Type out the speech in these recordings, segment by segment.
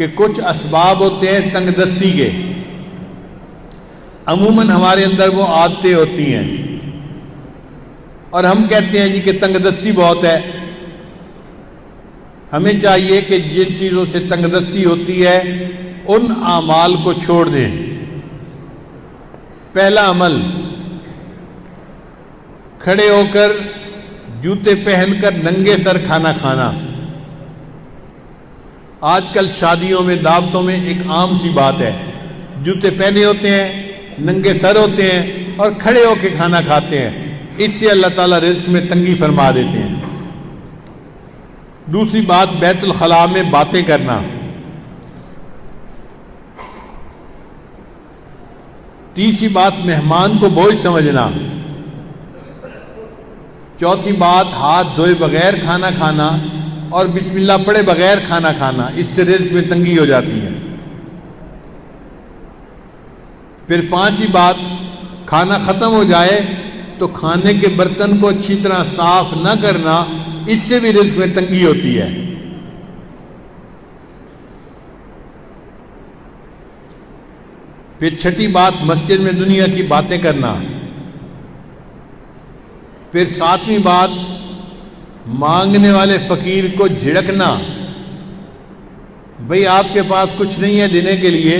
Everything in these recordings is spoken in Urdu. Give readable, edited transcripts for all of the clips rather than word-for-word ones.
کہ کچھ اسباب ہوتے ہیں تنگ دستی کے، عموماً ہمارے اندر وہ عادتیں ہوتی ہیں اور ہم کہتے ہیں جی کہ تنگ دستی بہت ہے۔ ہمیں چاہیے کہ جن چیزوں سے تنگ دستی ہوتی ہے ان اعمال کو چھوڑ دیں۔ پہلا عمل، کھڑے ہو کر جوتے پہن کر ننگے سر کھانا کھانا۔ آج کل شادیوں میں، دعوتوں میں ایک عام سی بات ہے، جوتے پہنے ہوتے ہیں، ننگے سر ہوتے ہیں اور کھڑے ہو کے کھانا کھاتے ہیں۔ اس سے اللہ تعالیٰ رزق میں تنگی فرما دیتے ہیں۔ دوسری بات، بیت الخلاء میں باتیں کرنا۔ تیسری بات، مہمان کو بوجھ سمجھنا۔ چوتھی بات، ہاتھ دھوئے بغیر کھانا کھانا اور بسم اللہ پڑھے بغیر کھانا کھانا، اس سے رزق میں تنگی ہو جاتی ہے۔ پھر پانچویں بات، کھانا ختم ہو جائے تو کھانے کے برتن کو اچھی طرح صاف نہ کرنا، اس سے بھی رزق میں تنگی ہوتی ہے۔ پھر چھٹی بات، مسجد میں دنیا کی باتیں کرنا۔ پھر ساتویں بات، مانگنے والے فقیر کو جھڑکنا۔ بھئی آپ کے پاس کچھ نہیں ہے دینے کے لیے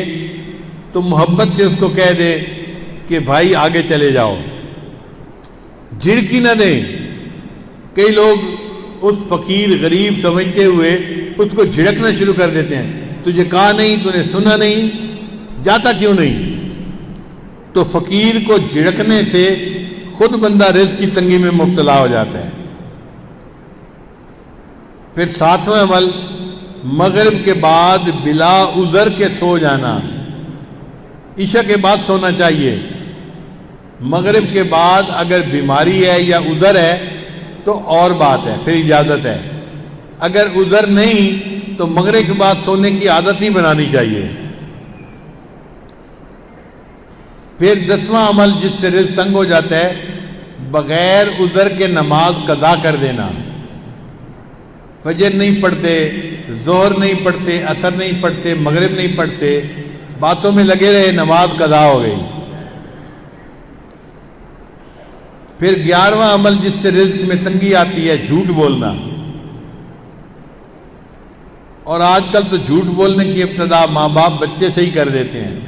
تو محبت سے اس کو کہہ دے کہ بھائی آگے چلے جاؤ، جھڑکی نہ دیں۔ کئی لوگ اس فقیر غریب سمجھتے ہوئے اس کو جھڑکنا شروع کر دیتے ہیں، تجھے کہا نہیں، تو نے سنا نہیں، جاتا کیوں نہیں؟ تو فقیر کو جھڑکنے سے خود بندہ رزق کی تنگی میں مبتلا ہو جاتا ہے۔ پھر ساتواں عمل، مغرب کے بعد بلا عذر کے سو جانا۔ عشاء کے بعد سونا چاہیے، مغرب کے بعد اگر بیماری ہے یا عذر ہے تو اور بات ہے، پھر اجازت ہے۔ اگر عذر نہیں تو مغرب کے بعد سونے کی عادت نہیں بنانی چاہیے۔ پھر 10واں عمل جس سے رزق تنگ ہو جاتا ہے، بغیر عذر کے نماز قضا کر دینا۔ فجر نہیں پڑھتے، ظہر نہیں پڑھتے، عصر نہیں پڑھتے، مغرب نہیں پڑھتے، باتوں میں لگے رہے، نماز قضا ہو گئی۔ پھر 11واں عمل جس سے رزق میں تنگی آتی ہے، جھوٹ بولنا۔ اور آج کل تو جھوٹ بولنے کی ابتدا ماں باپ بچے سے ہی کر دیتے ہیں۔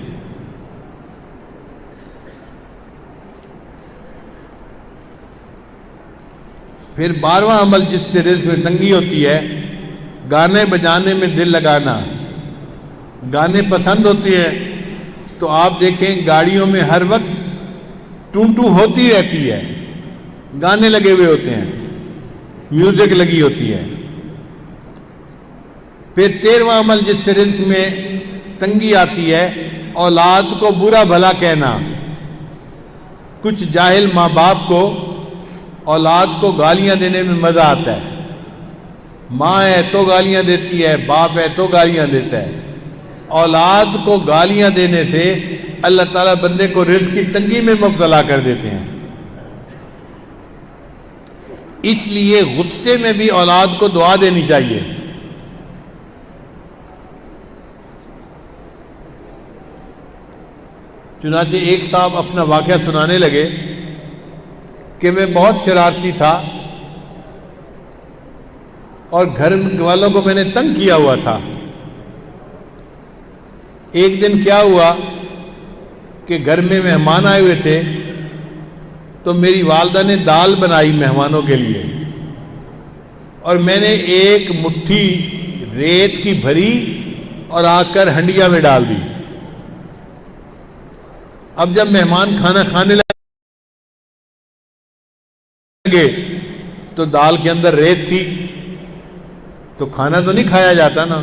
پھر 12واں عمل جس سے رزق میں تنگی ہوتی ہے، گانے بجانے میں دل لگانا۔ گانے پسند ہوتے ہیں تو آپ دیکھیں گاڑیوں میں ہر وقت ٹوں ٹوں ہوتی رہتی ہے، گانے لگے ہوئے ہوتے ہیں، میوزک لگی ہوتی ہے۔ پھر 13واں عمل جس سے رزق میں تنگی آتی ہے، اولاد کو برا بھلا کہنا۔ کچھ جاہل ماں باپ کو اولاد کو گالیاں دینے میں مزہ آتا ہے۔ ماں ہے تو گالیاں دیتی ہے، باپ ہے تو گالیاں دیتا ہے۔ اولاد کو گالیاں دینے سے اللہ تعالیٰ بندے کو رزق کی تنگی میں مبتلا کر دیتے ہیں۔ اس لیے غصے میں بھی اولاد کو دعا دینی چاہیے۔ چنانچہ ایک صاحب اپنا واقعہ سنانے لگے کہ میں بہت شرارتی تھا اور گھر والوں کو میں نے تنگ کیا ہوا تھا۔ ایک دن کیا ہوا کہ گھر میں مہمان آئے ہوئے تھے تو میری والدہ نے دال بنائی مہمانوں کے لیے، اور میں نے ایک مٹھی ریت کی بھری اور آ کر ہنڈیا میں ڈال دی۔ اب جب مہمان کھانا کھانے لگے تو دال کے اندر ریت تھی تو کھانا تو نہیں کھایا جاتا نا،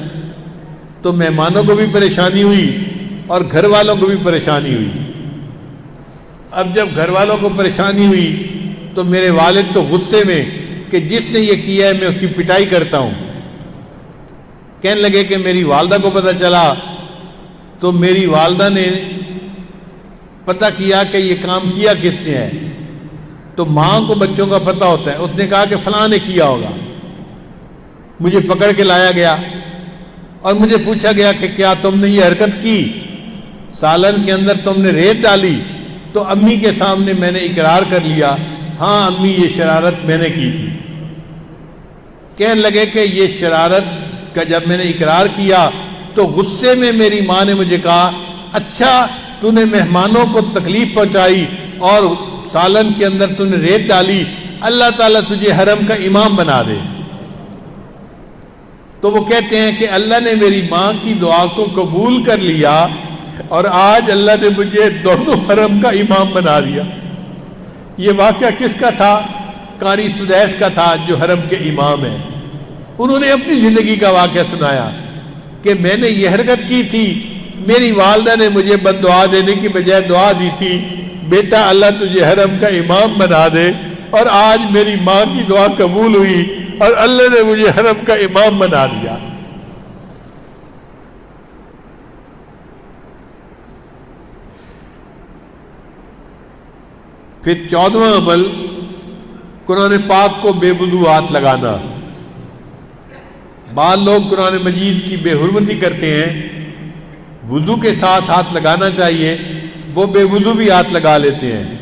تو مہمانوں کو بھی پریشانی ہوئی اور گھر والوں کو بھی پریشانی ہوئی۔ اب جب گھر والوں کو پریشانی ہوئی تو میرے والد تو غصے میں کہ جس نے یہ کیا ہے میں اس کی پٹائی کرتا ہوں۔ کہنے لگے کہ میری والدہ کو پتہ چلا تو میری والدہ نے پتہ کیا کہ یہ کام کیا کس نے ہے، تو ماں کو بچوں کا پتہ ہوتا ہے، اس نے کہا کہ فلاں نے کیا ہوگا۔ مجھے پکڑ کے لایا گیا اور مجھے پوچھا گیا کہ کیا تم نے یہ حرکت کی، سالن کے اندر تم نے ریت ڈالی، تو امی کے سامنے میں نے اقرار کر لیا، ہاں امی یہ شرارت میں نے کی تھی۔ کہنے لگے کہ یہ شرارت کا جب میں نے اقرار کیا تو غصے میں میری ماں نے مجھے کہا، اچھا تو نے مہمانوں کو تکلیف پہنچائی اور سالن کے اندر تو نے ریت ڈالی، اللہ تعالیٰ تجھے حرم کا امام بنا دے۔ تو وہ کہتے ہیں کہ اللہ نے میری ماں کی دعا کو قبول کر لیا اور آج اللہ نے مجھے دونوں حرم کا امام بنا دیا۔ یہ واقعہ کس کا تھا؟ قاری سدیس کا تھا جو حرم کے امام ہیں۔ انہوں نے اپنی زندگی کا واقعہ سنایا کہ میں نے یہ حرکت کی تھی، میری والدہ نے مجھے بد دعا دینے کی بجائے دعا دی تھی، بیٹا اللہ تجھے حرم کا امام بنا دے، اور آج میری ماں کی دعا قبول ہوئی اور اللہ نے مجھے حرم کا امام بنا دیا۔ پھر 14واں عمل قرآن پاک کو بے وضو ہاتھ لگانا۔ بعض لوگ قرآن مجید کی بے حرمتی کرتے ہیں، وضو کے ساتھ ہاتھ لگانا چاہیے، وہ بے وضو بھی ہاتھ لگا لیتے ہیں۔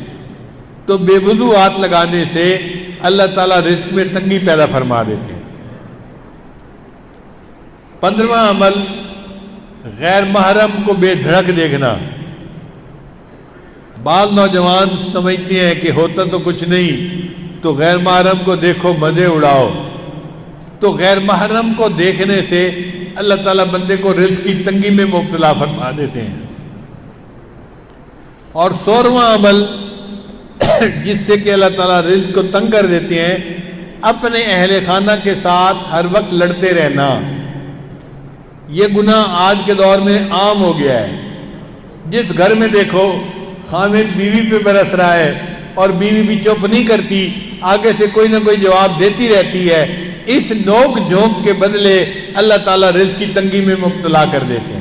تو بے وضو ہاتھ لگانے سے اللہ تعالیٰ رزق میں تنگی پیدا فرما دیتے ہیں۔ 15واں عمل غیر محرم کو بے دھڑک دیکھنا۔ بعض نوجوان سمجھتے ہیں کہ ہوتا تو کچھ نہیں، تو غیر محرم کو دیکھو مزے اڑاؤ۔ تو غیر محرم کو دیکھنے سے اللہ تعالیٰ بندے کو رزق کی تنگی میں مبتلا فرما دیتے ہیں۔ اور 16واں عمل جس سے کہ اللہ تعالیٰ رزق کو تنگ کر دیتے ہیں، اپنے اہل خانہ کے ساتھ ہر وقت لڑتے رہنا۔ یہ گناہ آج کے دور میں عام ہو گیا ہے۔ جس گھر میں دیکھو خاوند بیوی پہ برس رہا ہے اور بیوی بھی چپ نہیں کرتی، آگے سے کوئی نہ کوئی جواب دیتی رہتی ہے، اس نوک جھونک کے بدلے اللہ تعالیٰ رزق کی تنگی میں مبتلا کر دیتے ہیں۔